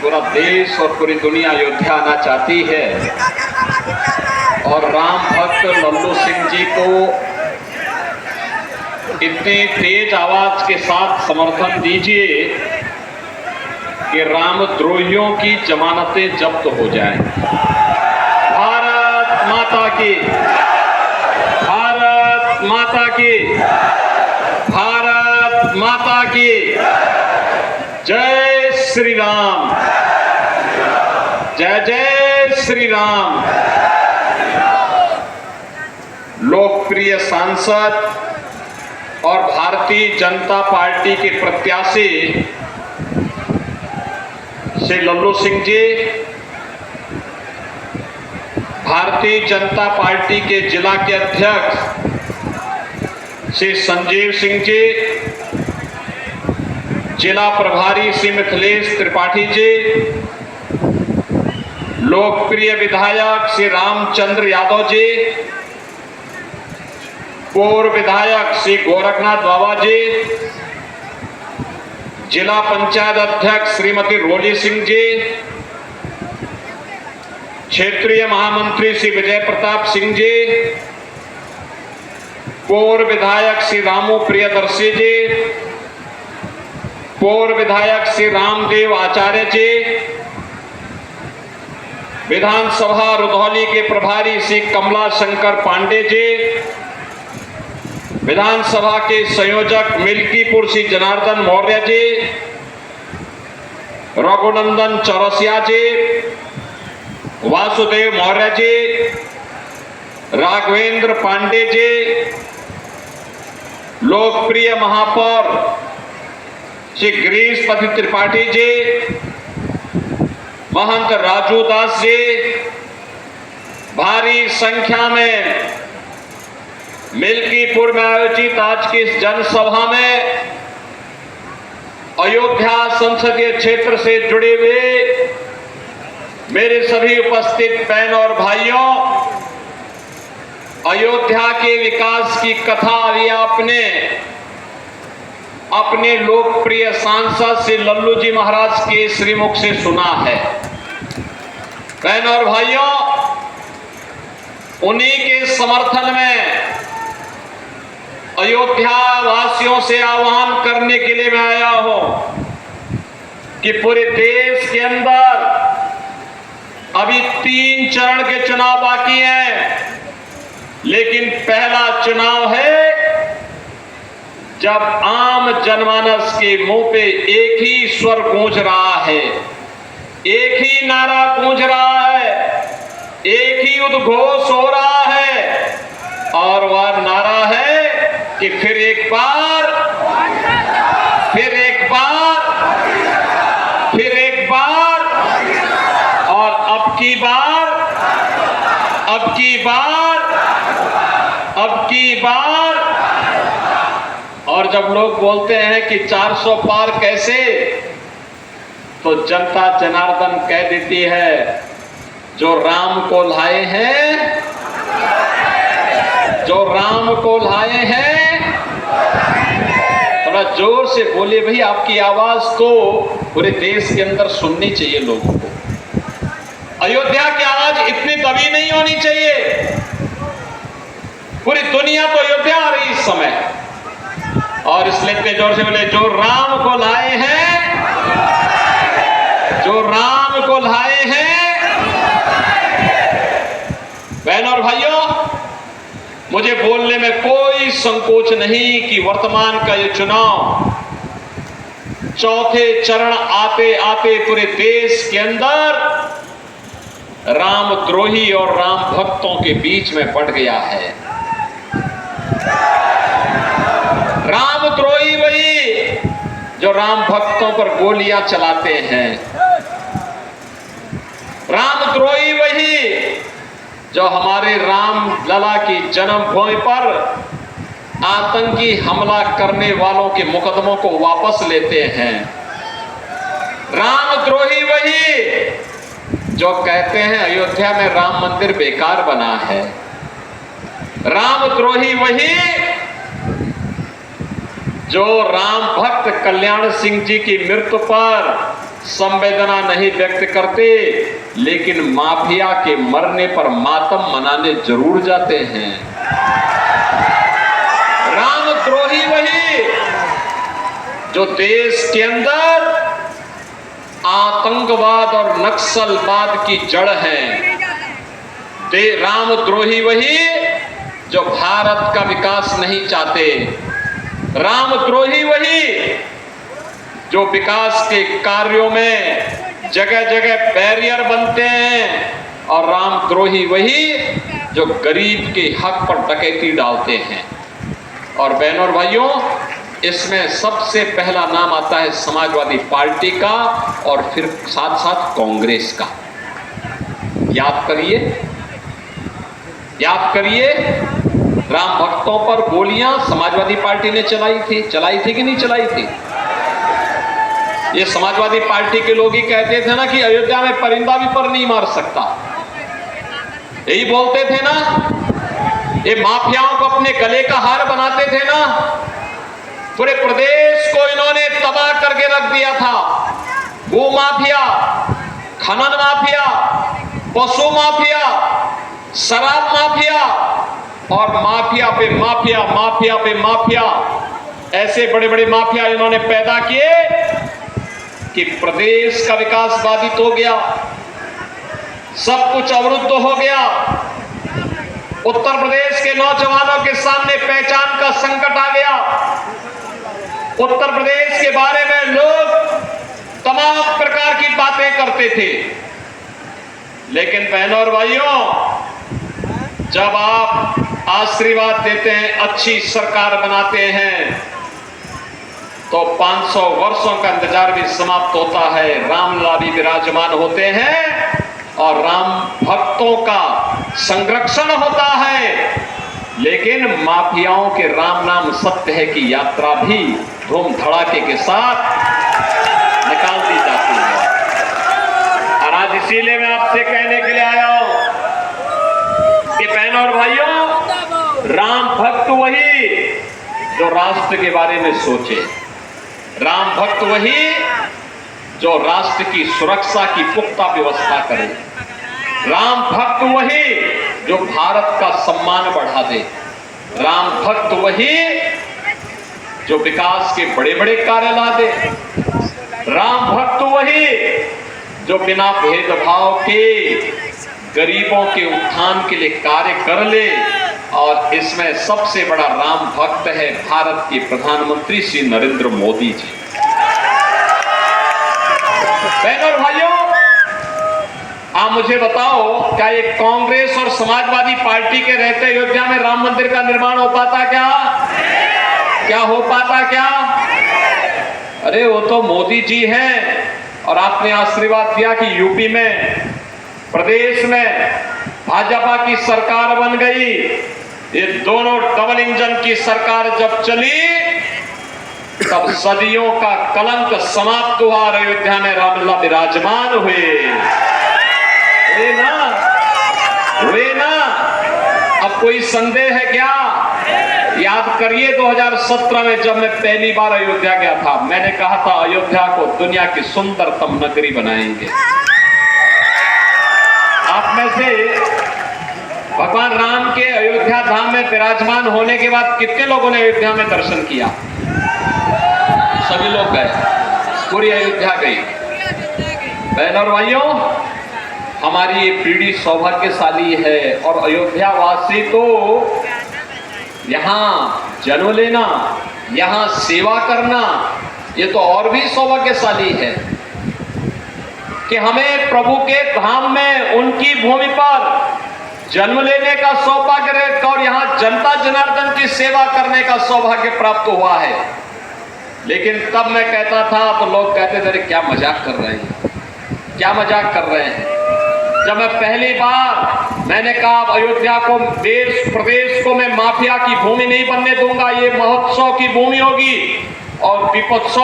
पूरा देश और पूरी दुनिया अयोध्या आना चाहती है और राम भक्त लल्लू सिंह जी को इतने तेज आवाज के साथ समर्थन दीजिए कि रामद्रोहियों की जमानतें जब्त हो जाएं। भारत माता की, भारत माता की, भारत माता की जय श्री राम, जय जय श्री राम। लोकप्रिय सांसद और भारतीय जनता पार्टी के प्रत्याशी श्री लल्लू सिंह जी, भारतीय जनता पार्टी के जिला के अध्यक्ष श्री संजीव सिंह जी, जिला प्रभारी श्री मिथिलेश त्रिपाठी जी, लोकप्रिय विधायक श्री रामचंद्र यादव जी, पूर्व विधायक श्री गोरखनाथ बाबा जी, जिला पंचायत अध्यक्ष श्रीमती रोली सिंह जी, क्षेत्रीय महामंत्री श्री विजय प्रताप सिंह जी, पूर्व विधायक श्री रामू प्रियदर्शी जी, पूर्व विधायक श्री रामदेव आचार्य जी, विधानसभा रुधौली के प्रभारी श्री कमला शंकर पांडे जी, विधानसभा के संयोजक मिल्कीपुर श्री जनार्दन मौर्य जी, रघुनंदन चौरसिया जी, वासुदेव मौर्य जी, राघवेंद्र पांडे जी, लोकप्रिय महापौर श्री गिरीशपति त्रिपाठी जी, महंत राजू दास जी, भारी संख्या में मिल्कीपुर में आयोजित आज की इस जनसभा में अयोध्या संसदीय क्षेत्र से जुड़े हुए मेरे सभी उपस्थित बहन और भाइयों, अयोध्या के विकास की कथा अभी आपने अपने लोकप्रिय सांसद श्री लल्लू जी महाराज के श्रीमुख से सुना है। बहन और भाइयों, उन्हीं के समर्थन में अयोध्या वासियों से आह्वान करने के लिए मैं आया हूं कि पूरे देश के अंदर अभी 3 चरण के चुनाव बाकी हैं, लेकिन पहला चुनाव है जब आम जनमानस के मुंह पे एक ही स्वर गूंज रहा है, एक ही नारा गूंज रहा है, एक ही उद्घोष हो रहा है और वह नारा है कि फिर एक बार, फिर एक बार, फिर एक बार और अब की बार, अब की बार, अब की बार। और जब लोग बोलते हैं कि 400 पार कैसे, तो जनता जनार्दन कह देती है जो राम को लाए हैं, जो राम को लाए हैं। थोड़ा जोर से बोलिए भाई, आपकी आवाज तो पूरे देश के अंदर सुननी चाहिए लोगों को। अयोध्या की आवाज इतनी दबी नहीं होनी चाहिए। पूरी दुनिया तो अयोध्या आ रही इस समय, और इसलिए इतने जोर से बोले जो राम को लाए हैं, जो राम को लाए हैं। बहनों और भाइयों, मुझे बोलने में कोई संकोच नहीं कि वर्तमान का ये चुनाव चौथे चरण आते आते पूरे देश के अंदर रामद्रोही और राम भक्तों के बीच में बढ़ गया है। रामद्रोही वही जो राम भक्तों पर गोलियां चलाते हैं, रामद्रोही वही जो हमारे राम लला की जन्मभूमि पर आतंकी हमला करने वालों के मुकदमों को वापस लेते हैं, रामद्रोही वही जो कहते हैं अयोध्या में राम मंदिर बेकार बना है, रामद्रोही वही जो राम भक्त कल्याण सिंह जी की मृत्यु पर संवेदना नहीं व्यक्त करते, लेकिन माफिया के मरने पर मातम मनाने जरूर जाते हैं। रामद्रोही वही जो देश के अंदर आतंकवाद और नक्सलवाद की जड़ है। रामद्रोही वही जो भारत का विकास नहीं चाहते। रामद्रोही वही जो विकास के कार्यों में जगह जगह बैरियर बनते हैं, और रामद्रोही वही जो गरीब के हक पर डकैती डालते हैं। और बहनों और भाइयों, इसमें सबसे पहला नाम आता है समाजवादी पार्टी का, और फिर साथ साथ कांग्रेस का। याद करिए, याद करिए, राम भक्तों पर गोलियां समाजवादी पार्टी ने चलाई थी कि नहीं चलाई थी? ये समाजवादी पार्टी के लोग ही कहते थे ना कि अयोध्या में परिंदा भी पर नहीं मार सकता, यही बोलते थे ना। ये माफियाओं को अपने गले का हार बनाते थे ना। पूरे प्रदेश को इन्होंने तबाह करके रख दिया था। भू माफिया, खनन माफिया, पशु माफिया, शराब माफिया, और माफिया पे माफिया, माफिया पे माफिया, ऐसे बड़े बड़े माफिया इन्होंने पैदा किए कि प्रदेश का विकास बाधित हो गया, सब कुछ अवरुद्ध हो गया। उत्तर प्रदेश के नौजवानों के सामने पहचान का संकट आ गया। उत्तर प्रदेश के बारे में लोग तमाम प्रकार की बातें करते थे, लेकिन बहनों और भाइयों, जब आप आशीर्वाद देते हैं, अच्छी सरकार बनाते हैं, तो 500 वर्षों का इंतजार भी समाप्त होता है। रामलला भी विराजमान होते हैं और राम भक्तों का संरक्षण होता है। लेकिन माफियाओं के राम नाम सत्य है की यात्रा भी धूम धड़ाके के साथ निकाल दी जाती है। और आज इसीलिए मैं आपसे कहने के लिए आया हूं कि बहनों और भाइयों, राम भक्त वही जो राष्ट्र के बारे में सोचे। राम भक्त वही जो राष्ट्र की सुरक्षा की पुख्ता व्यवस्था करे। राम भक्त वही जो भारत का सम्मान बढ़ा दे। राम भक्त वही जो विकास के बड़े बड़े कार्य ला दे। राम भक्त वही जो बिना भेदभाव के गरीबों के उत्थान के लिए कार्य कर ले। और इसमें सबसे बड़ा राम भक्त है भारत के प्रधानमंत्री श्री नरेंद्र मोदी जी। बहनों और भाइयों, आप मुझे बताओ, क्या ये कांग्रेस और समाजवादी पार्टी के रहते अयोध्या में राम मंदिर का निर्माण हो पाता क्या? क्या हो पाता क्या? अरे वो तो मोदी जी हैं, और आपने आशीर्वाद दिया कि यूपी में, प्रदेश में भाजपा की सरकार बन गई। ये दोनों डबल इंजन की सरकार जब चली, तब सदियों का कलंक समाप्त हुआ और अयोध्या में रामलला विराजमान हुए ना। अब कोई संदेह है क्या? याद करिए 2017 में जब मैं पहली बार अयोध्या गया था, मैंने कहा था अयोध्या को दुनिया की सुंदरतम नगरी बनाएंगे। आप में से भगवान राम के अयोध्या धाम में विराजमान होने के बाद कितने लोगों ने अयोध्या में दर्शन किया? सभी लोग गए, पूरी अयोध्या गई। बहनों और भाइयों, हमारी ये पीढ़ी सौभाग्यशाली है, और अयोध्या वासी तो यहाँ जन्म लेना, यहाँ सेवा करना, ये तो और भी सौभाग्यशाली है कि हमें प्रभु के धाम में, उनकी भूमि पर जन्म लेने का सौभाग्य और यहाँ जनता जनार्दन की सेवा करने का सौभाग्य प्राप्त हुआ है। लेकिन तब मैं कहता था तो लोग कहते थे क्या मजाक कर रहे हैं, क्या मजाक कर रहे हैं। जब मैं पहली बार मैंने कहा अयोध्या को, देश प्रदेश को मैं माफिया की भूमि नहीं बनने दूंगा, ये महोत्सव की भूमि होगी और दीपोत्सव